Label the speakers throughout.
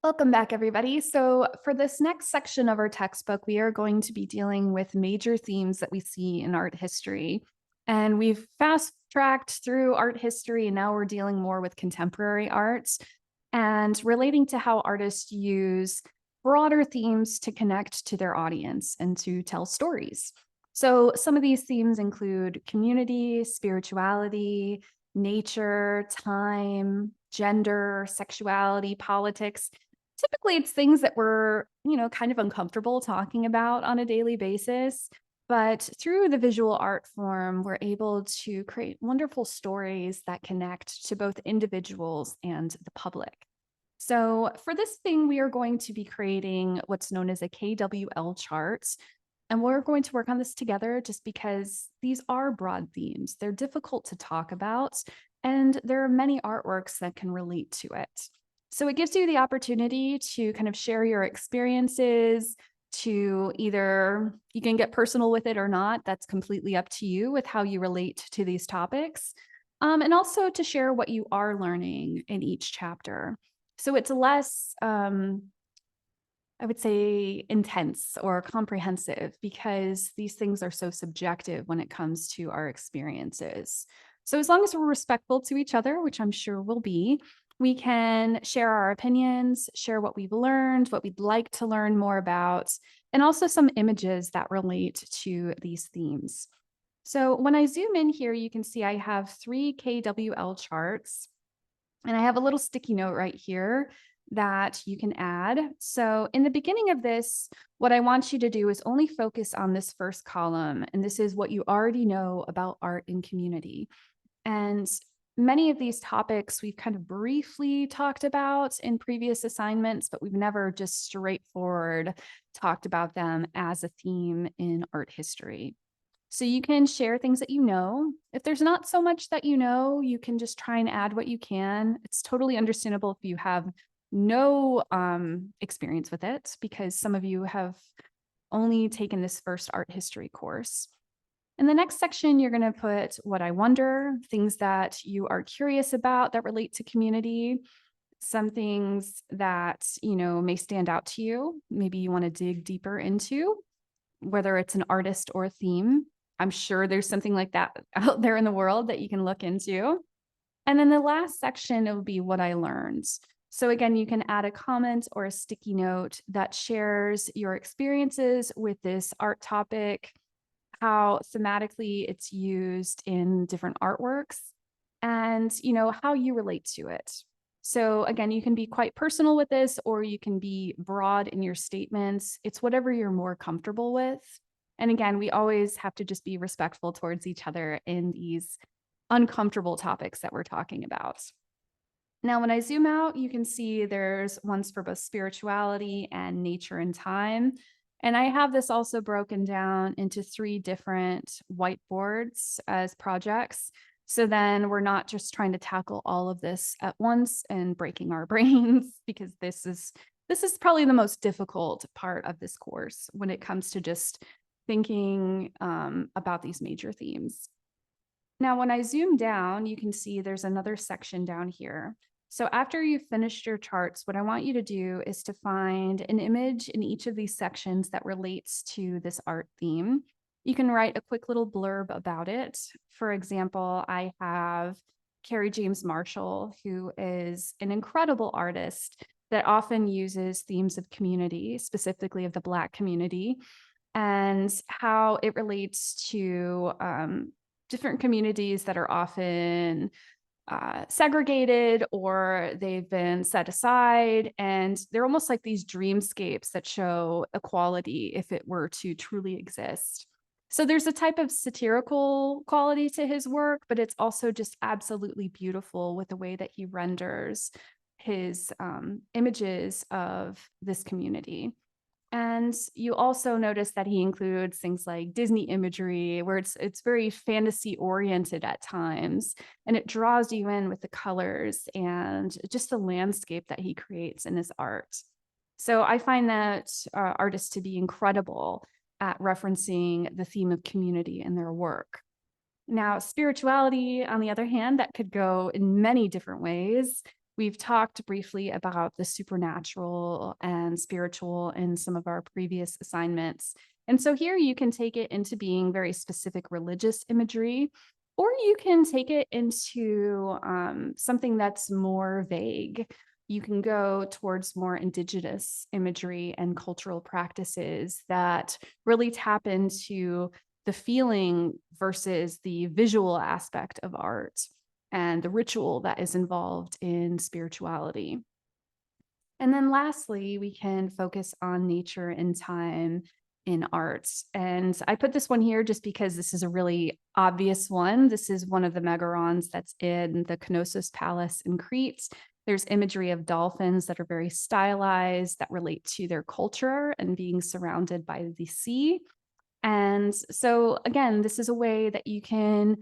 Speaker 1: Welcome back, everybody. So, for this next section of our textbook, we are going to be dealing with major themes that we see in art history. And we've fast tracked through art history, and now we're dealing more with contemporary arts and relating to how artists use broader themes to connect to their audience and to tell stories. So, some of these themes include community, spirituality, nature, time, gender, sexuality, politics. Typically, it's things that we're, kind of uncomfortable talking about on a daily basis. But through the visual art form, we're able to create wonderful stories that connect to both individuals and the public. So, for this thing, we are going to be creating what's known as a KWL chart. And we're going to work on this together just because these are broad themes. They're difficult to talk about, and there are many artworks that can relate to it. So it gives you the opportunity to kind of share your experiences, to either you can get personal with it or not. That's completely up to you with how you relate to these topics. And also to share what you are learning in each chapter. So it's less, I would say, intense or comprehensive because these things are so subjective when it comes to our experiences. So, as long as we're respectful to each other, which I'm sure we'll be, we can share our opinions, share what we've learned, what we'd like to learn more about, and also some images that relate to these themes. So, when I zoom in here, you can see I have 3 KWL charts. And I have a little sticky note right here that you can add. So in the beginning of this, what I want you to do is only focus on this first column. And this is what you already know about art and community. And many of these topics we've kind of briefly talked about in previous assignments, but we've never just straightforward talked about them as a theme in art history. So you can share things that you know. If there's not so much that you know, you can just try and add what you can. It's totally understandable if you have no experience with it, because some of you have only taken this first art history course. In the next section, you're going to put what I wonder, things that you are curious about that relate to community, some things that, may stand out to you. Maybe you want to dig deeper into, whether it's an artist or a theme. I'm sure there's something like that out there in the world that you can look into. And then the last section will be what I learned. So again, you can add a comment or a sticky note that shares your experiences with this art topic, how thematically it's used in different artworks, and how you relate to it. So again, you can be quite personal with this, or you can be broad in your statements. It's whatever you're more comfortable with. And again, we always have to just be respectful towards each other in these uncomfortable topics that we're talking about. Now, when I zoom out, you can see there's ones for both spirituality and nature and time. And I have this also broken down into 3 different whiteboards as projects. So then we're not just trying to tackle all of this at once and breaking our brains, because this is probably the most difficult part of this course when it comes to just thinking about these major themes. Now, when I zoom down, you can see there's another section down here. So after you've finished your charts, what I want you to do is to find an image in each of these sections that relates to this art theme. You can write a quick little blurb about it. For example, I have Carrie James Marshall, who is an incredible artist that often uses themes of community, specifically of the Black community, and how it relates to different communities that are often segregated, or they've been set aside. And they're almost like these dreamscapes that show equality if it were to truly exist. So there's a type of satirical quality to his work, but it's also just absolutely beautiful with the way that he renders his images of this community. And you also notice that he includes things like Disney imagery, where it's very fantasy oriented at times, and it draws you in with the colors and just the landscape that he creates in his art. So I find that artists to be incredible at referencing the theme of community in their work. Now, spirituality, on the other hand, that could go in many different ways. We've talked briefly about the supernatural and spiritual in some of our previous assignments. And so here you can take it into being very specific religious imagery, or you can take it into something that's more vague. You can go towards more indigenous imagery and cultural practices that really tap into the feeling versus the visual aspect of art and the ritual that is involved in spirituality. And then lastly, we can focus on nature and time in art. And I put this one here just because this is a really obvious one. This is one of the megarons that's in the Knossos Palace in Crete. There's imagery of dolphins that are very stylized, that relate to their culture and being surrounded by the sea. And so, again, this is a way that you can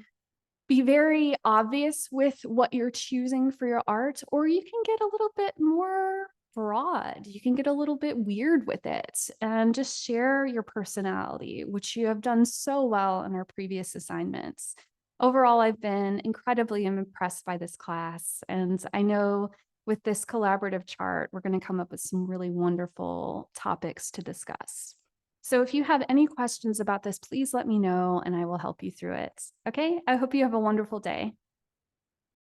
Speaker 1: be very obvious with what you're choosing for your art, or you can get a little bit more broad. You can get a little bit weird with it and just share your personality, which you have done so well in our previous assignments. Overall, I've been incredibly impressed by this class, and I know with this collaborative chart, we're going to come up with some really wonderful topics to discuss. So if you have any questions about this, please let me know and I will help you through it. Okay, I hope you have a wonderful day.